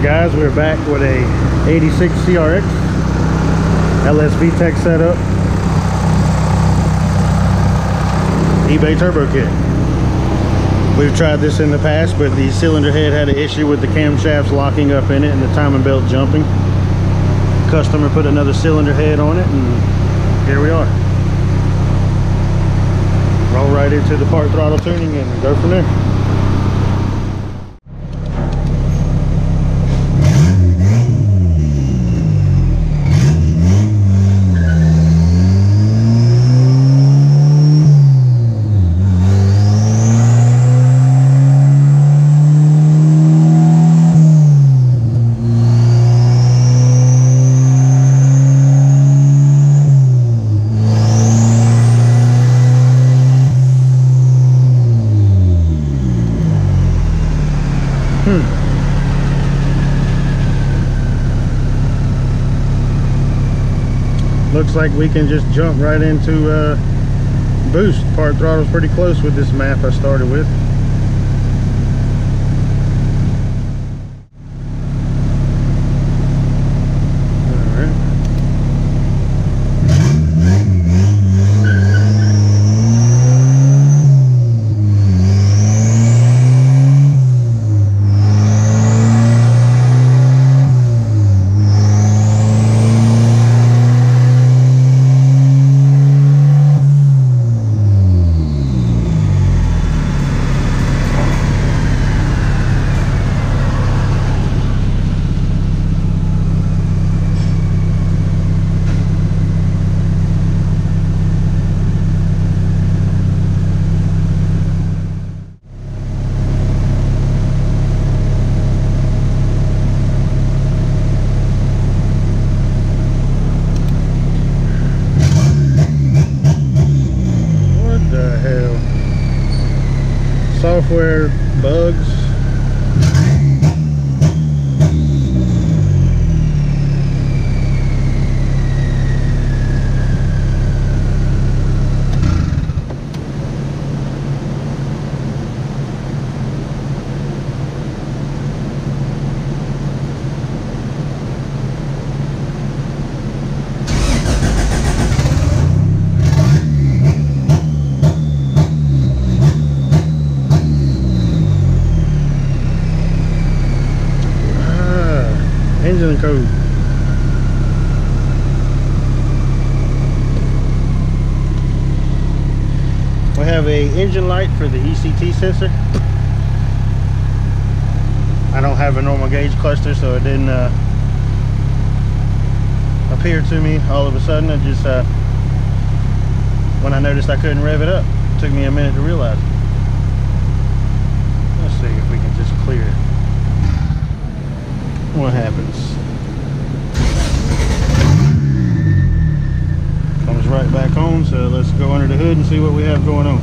Guys, we're back with a 86 CRX LS-Vtec setup, eBay turbo kit. We've tried this in the past, but the cylinder head had an issue with the camshafts locking up in it and the timing belt jumping. Customer put another cylinder head on it, and here we are. Roll right into the part throttle tuning and go from there. Looks like we can just jump right into boost. Part throttle's pretty close with this map I started with. Software bugs. Engine code. We have a engine light for the ECT sensor. I don't have a normal gauge cluster, so it didn't appear to me all of a sudden. It just when I noticed I couldn't rev it up, it took me a minute to realize it. Let's see if we can just clear it. What happens? Comes right back on, so let's go under the hood and see what we have going on.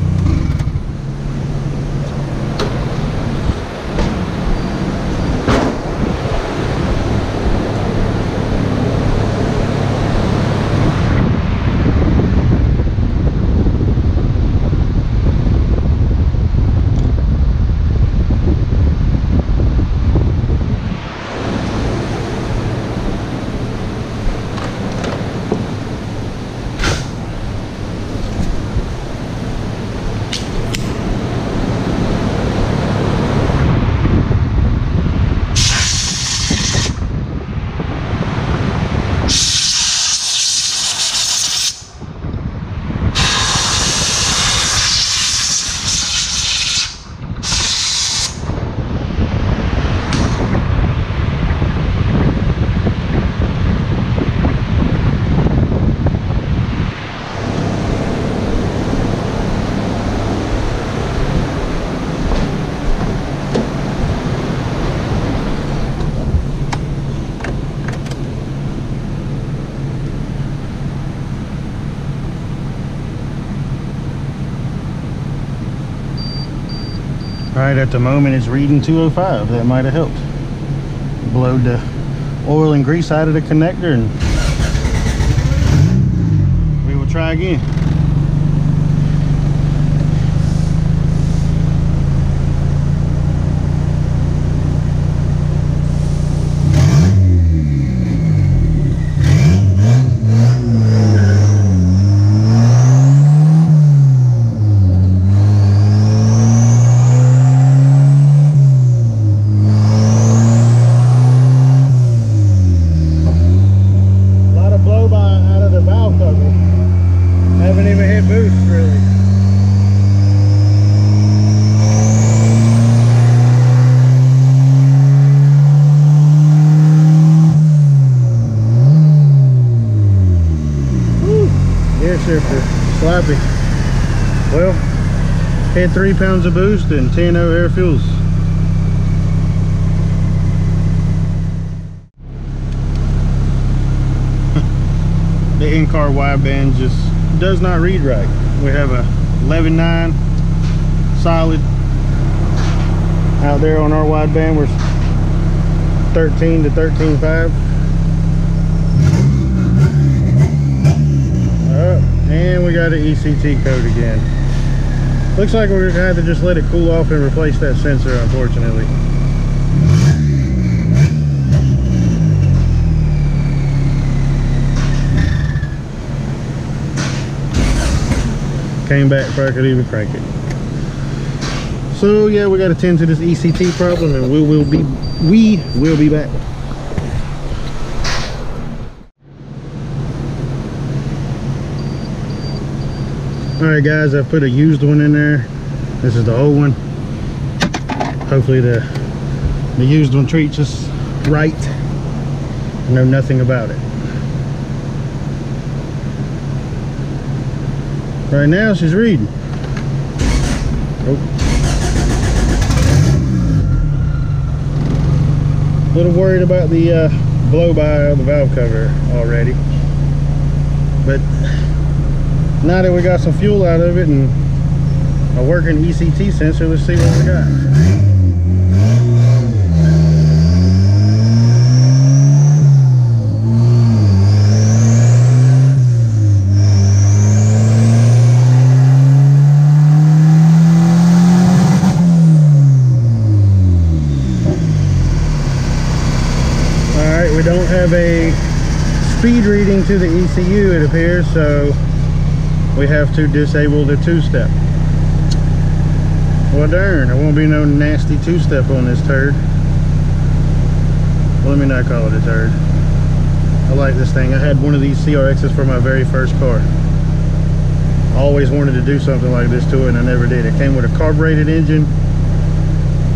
Alright, at the moment it's reading 205. That might have helped. Blowed the oil and grease out of the connector, and we will try again. sensor for sloppy. Well, had 3 pounds of boost and 10 air fuels. The in-car wideband just does not read right. We have a 11.9 solid. Out there on our wideband we're 13 to 13.5. And we got an ECT code again. Looks like we're gonna have to just let it cool off and replace that sensor, unfortunately. Came back before I could even crank it. So yeah, we got to tend to this ECT problem, and we will be back. All right, guys, I've put a used one in there. This is the old one. Hopefully the used one treats us right. I know nothing about it. Right now she's reading. Oh. A little worried about the blow by of the valve cover already, but now that we got some fuel out of it and a working ECT sensor, let's see what we got. We don't have a speed reading to the ECU, it appears, so we have to disable the two-step. Well, darn, there won't be no nasty two-step on this turd. Well, let me not call it a turd. I like this thing. I had one of these CRXs for my very first car. I always wanted to do something like this to it, and I never did. It came with a carbureted engine.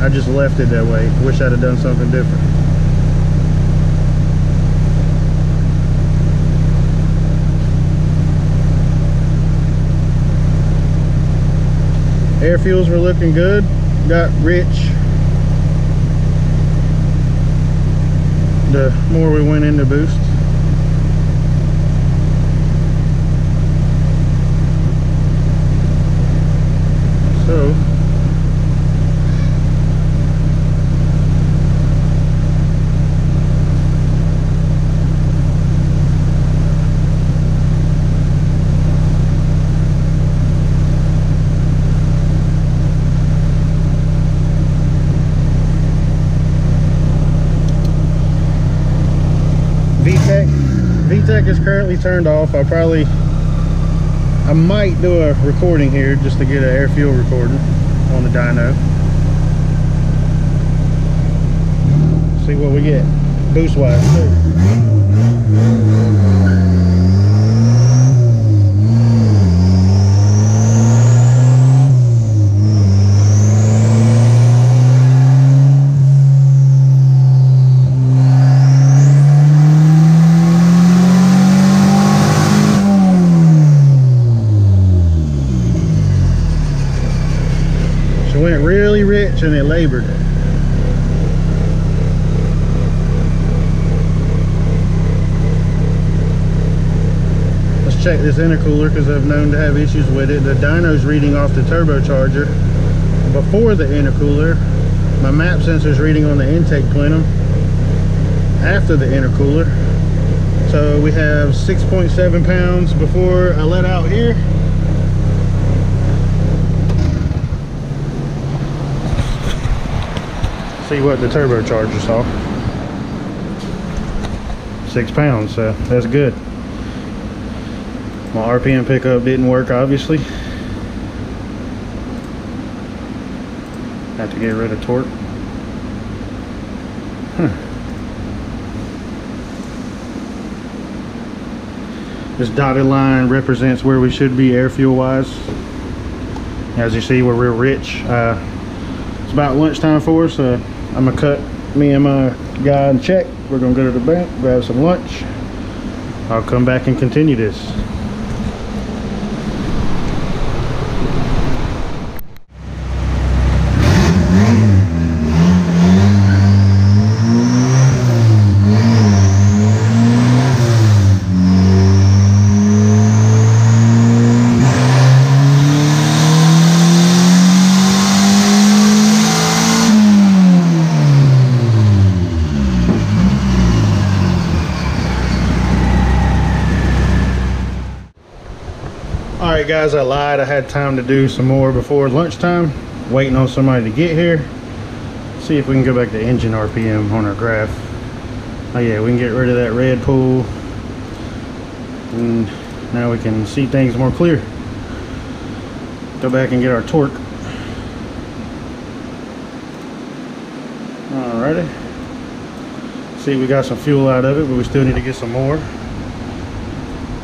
I just left it that way. Wish I'd have done something different. Air fuels were looking good, got rich the more we went into boost. So VTEC is currently turned off. I might do a recording here just to get an air fuel recording on the dyno. See what we get boost wise too. Went really rich and it labored it. Let's check this intercooler because I've known to have issues with it. The dyno's reading off the turbocharger before the intercooler. My map sensor's reading on the intake plenum after the intercooler. So we have 6.7 pounds before I let out here. See what the turbocharger saw. 6 pounds, so that's good. My RPM pickup didn't work, obviously. Have to get rid of torque. This dotted line represents where we should be air fuel wise. As you see, we're real rich. It's about lunchtime for us, so I'm gonna cut me and my guy and check. We're gonna go to the bank, grab some lunch. I'll come back and continue this. Alright guys, I lied. I had time to do some more before lunchtime. Waiting on somebody to get here. See if we can go back to engine RPM on our graph. Oh yeah, we can get rid of that red pool. And now we can see things more clear. Go back and get our torque. Alrighty. See, we got some fuel out of it, but we still need to get some more.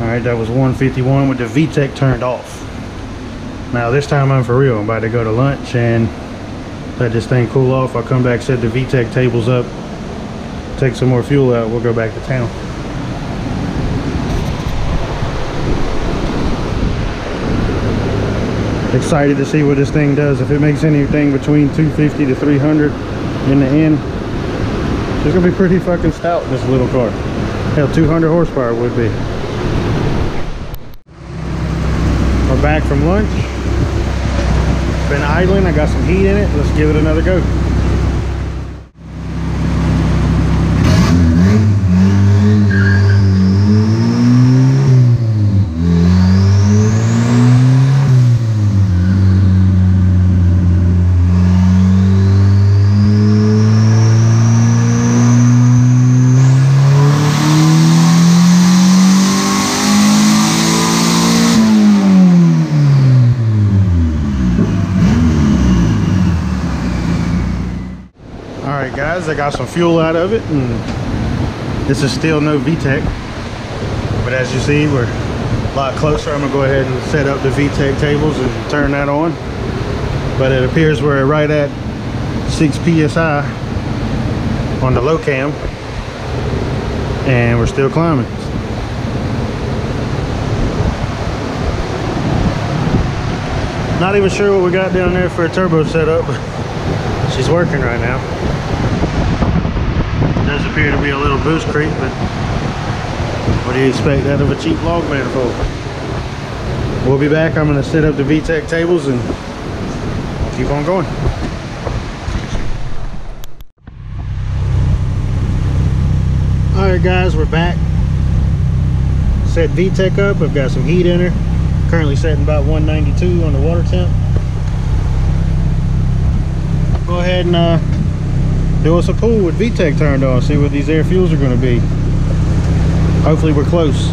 Alright, that was 151 with the VTEC turned off. Now this time I'm for real. I'm about to go to lunch and let this thing cool off. I'll come back, set the VTEC tables up, take some more fuel out, we'll go back to town. Excited to see what this thing does. If it makes anything between 250 to 300 in the end, it's gonna be pretty fucking stout, this little car. Hell, 200 horsepower would be. We're back from lunch. Been idling, I got some heat in it. Let's give it another go. Alright guys, I got some fuel out of it, and this is still no VTEC, but as you see, we're a lot closer. I'm gonna go ahead and set up the VTEC tables and turn that on, but it appears we're right at 6 psi on the low cam, and we're still climbing. Not even sure what we got down there for a turbo setup, but she's working right now. Does appear to be a little boost creep, but what do you expect out of a cheap log manifold? We'll be back. I'm going to set up the VTEC tables and keep on going. Alright guys, we're back. Set VTEC up. I've got some heat in her. Currently setting about 192 on the water temp. Go ahead and do us a pull with VTEC turned on, see what these air fuels are going to be. Hopefully we're close.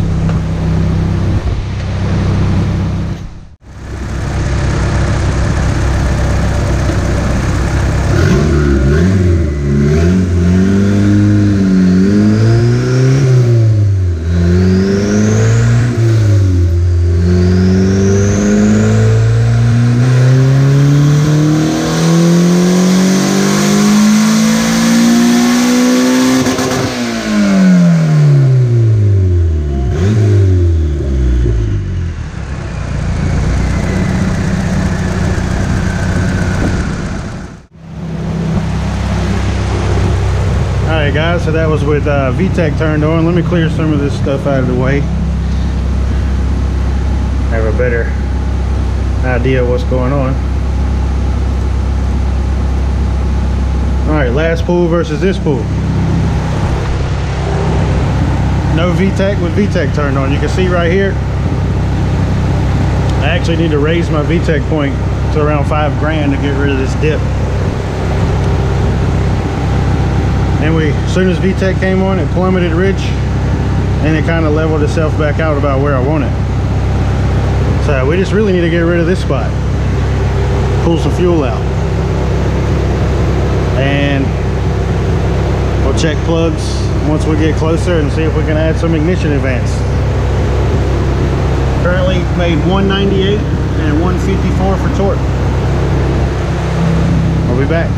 Alright guys, so that was with VTEC turned on. Let me clear some of this stuff out of the way. Have a better idea of what's going on. Alright, last pool versus this pool. No VTEC with VTEC turned on. You can see right here, I actually need to raise my VTEC point to around 5 grand to get rid of this dip. And as soon as VTEC came on, it plummeted rich, and it kind of leveled itself back out about where I want it. So we just really need to get rid of this spot, pull some fuel out, and we'll check plugs once we get closer and see if we can add some ignition advance. Currently made 198 and 154 for torque. I'll be back.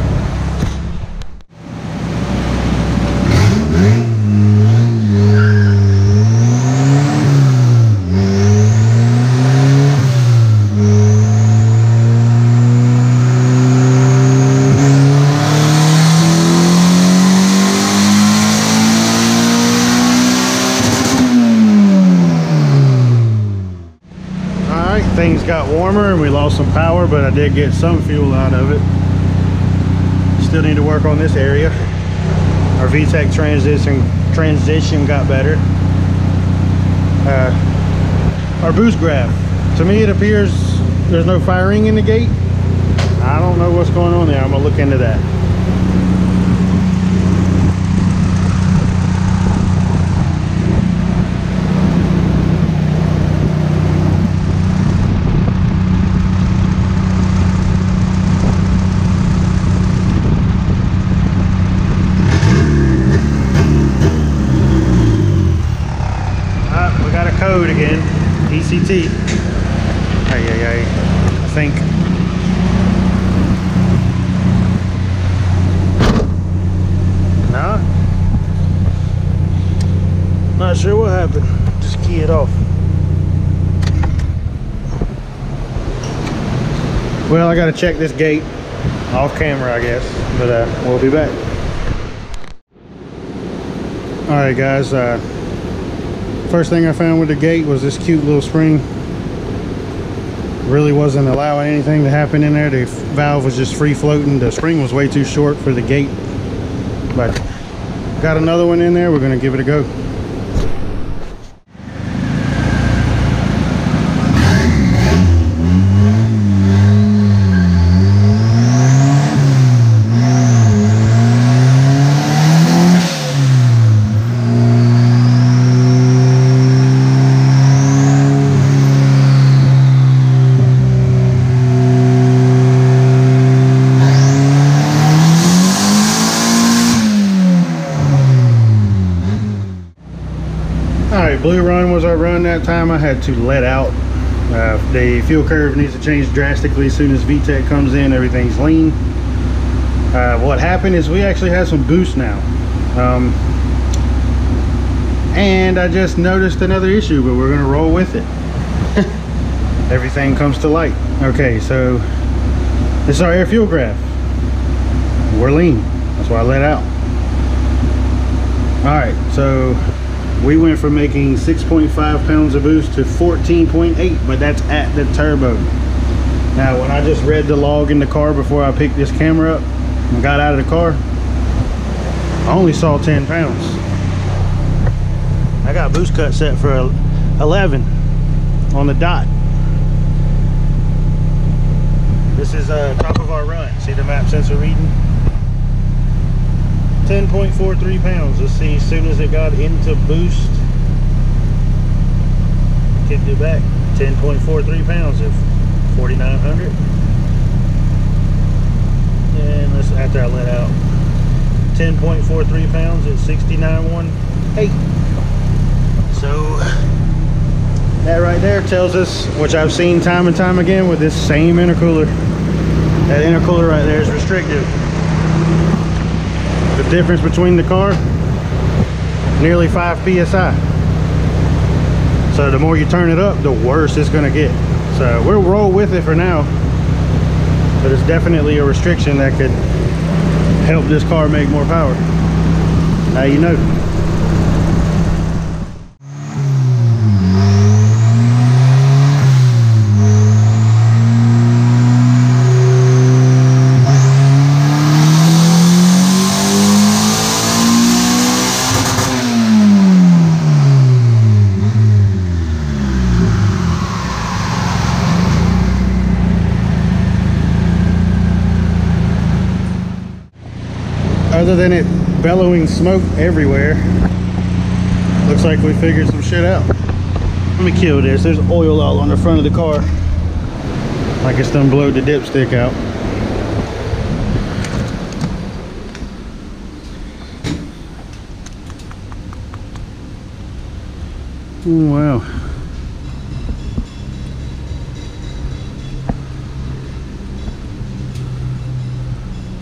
Things got warmer and we lost some power, but I did get some fuel out of it. Still need to work on this area. Our VTEC transition got better. Our boost graph To me, it appears there's no firing in the gate. I don't know what's going on there. I'm gonna look into that. We got a code again. ECT. I think. Nah. Not sure what happened. Just key it off. Well, I gotta check this gate off camera, I guess, but we'll be back. All right, guys. First thing I found with the gate was this cute little spring. Really wasn't allowing anything to happen in there. The valve was just free floating. The spring was way too short for the gate, but got another one in there. We're gonna give it a go. Blue run was our run that time. I had to let out. The fuel curve needs to change drastically as soon as VTEC comes in. Everything's lean. What happened is we actually have some boost now. And I just noticed another issue, but we're gonna roll with it. Everything comes to light. Okay, so this is our air fuel graph. We're lean. That's why I let out. All right, so we went from making 6.5 pounds of boost to 14.8, but that's at the turbo. Now, when I just read the log in the car before I picked this camera up and got out of the car, I only saw 10 pounds. I got boost cut set for 11 on the dot. This is top of our run. See the map sensor reading? 10.43 pounds. Let's see, as soon as it got into boost, kicked it back. 10.43 pounds of 4,900. And let's, after I let out, 10.43 pounds at 69.18. So that right there tells us, which I've seen time and time again with this same intercooler, that intercooler right there is restrictive. The difference between the car, nearly 5 psi. So the more you turn it up, the worse it's gonna get. So we'll roll with it for now, but it's definitely a restriction that could help this car make more power. Now you know. Other than it bellowing smoke everywhere, looks like we figured some shit out. Let me kill this. There's oil all on the front of the car, like it's done blowed the dipstick out. Oh, wow.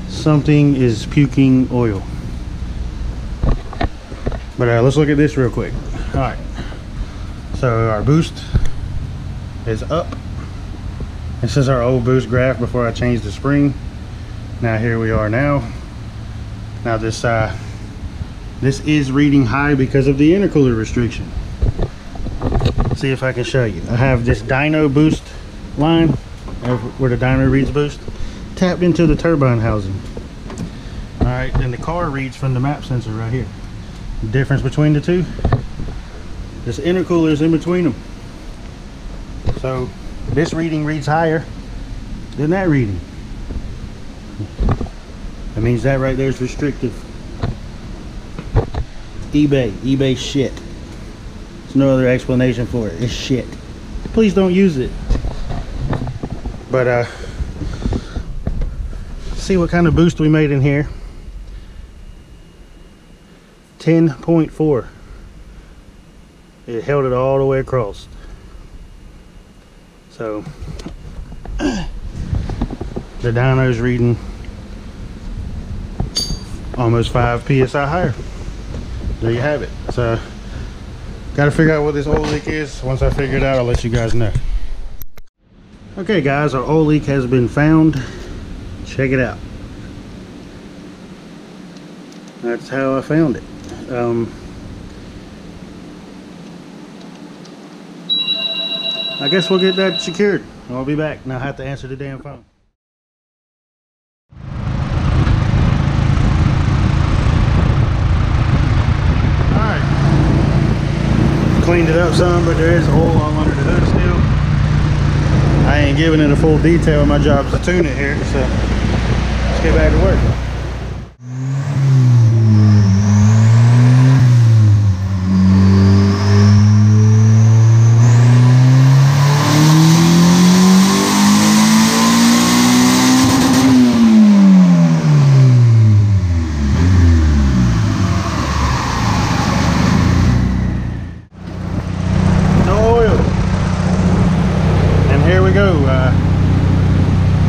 Something is puking oil. But let's look at this real quick. All right, so our boost is up. This is our old boost graph before I changed the spring. Now here we are now. Now this is reading high because of the intercooler restriction. Let's see if I can show you. I have this dyno boost line where the dyno reads boost tapped into the turbine housing. All right, then the car reads from the map sensor right here. The difference between the two, this intercooler is in between them. So This reading reads higher than that reading. That means that right there is restrictive. eBay shit. There's no other explanation for it. It's shit. Please don't use it. But see what kind of boost we made in here. 10.4. It held it all the way across. So the dyno's reading almost 5 psi higher. There you have it. So gotta figure out what this oil leak is. Once I figure it out, I'll let you guys know. Okay guys, our oil leak has been found. Check it out. That's how I found it. I guess we'll get that secured. I'll be back and I'll have to answer the damn phone. Alright. Cleaned it up some, but there is oil all under the hood still. I ain't giving it a full detail. My job's to tune it here, so let's get back to work.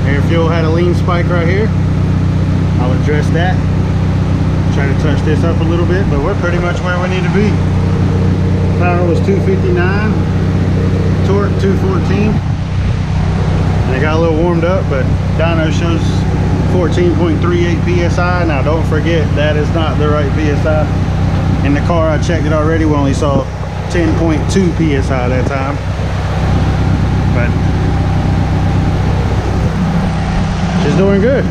Air fuel had a lean spike right here. I'll address that. Try to touch this up a little bit, but we're pretty much where we need to be. Power was 259, torque 214, and it got a little warmed up, but dyno shows 14.38 psi. Now don't forget, that is not the right psi. In the car, I checked it already. We only saw 10.2 psi that time, but she's doing good.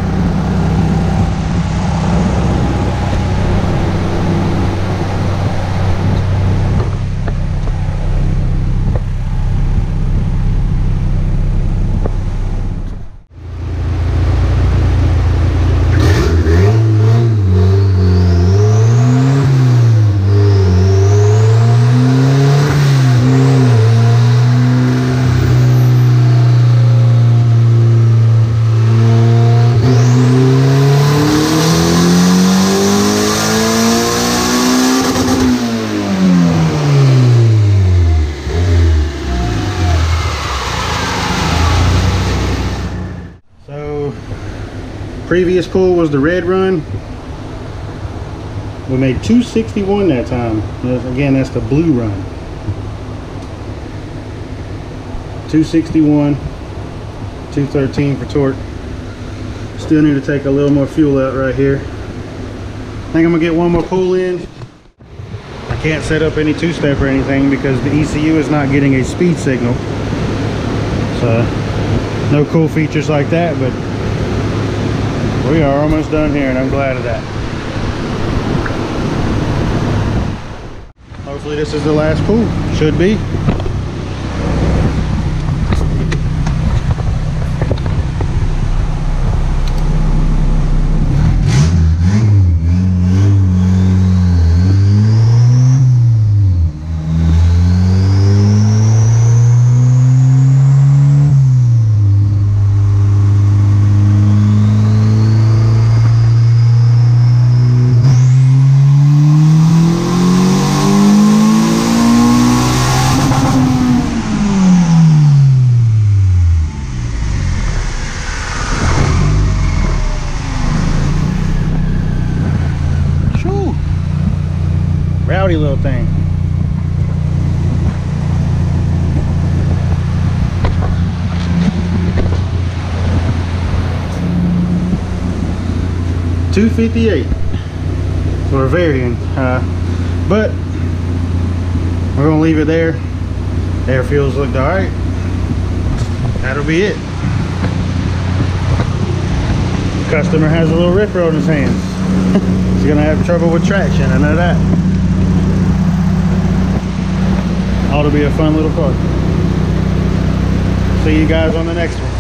Previous pull was the red run. We made 261 that time. Again, that's the blue run. 261, 213 for torque. Still need to take a little more fuel out right here. I think I'm gonna get one more pull in. I can't set up any two-step or anything because the ECU is not getting a speed signal. So no cool features like that, but we are almost done here, and I'm glad of that. Hopefully this is the last pull. Should be. Rowdy little thing. $258 for a variant, but we're gonna leave it there. Air fuels looked all right. That'll be it. Customer has a little ripper on his hands. He's gonna have trouble with traction, I know that. Ought to be a fun little car. See you guys on the next one.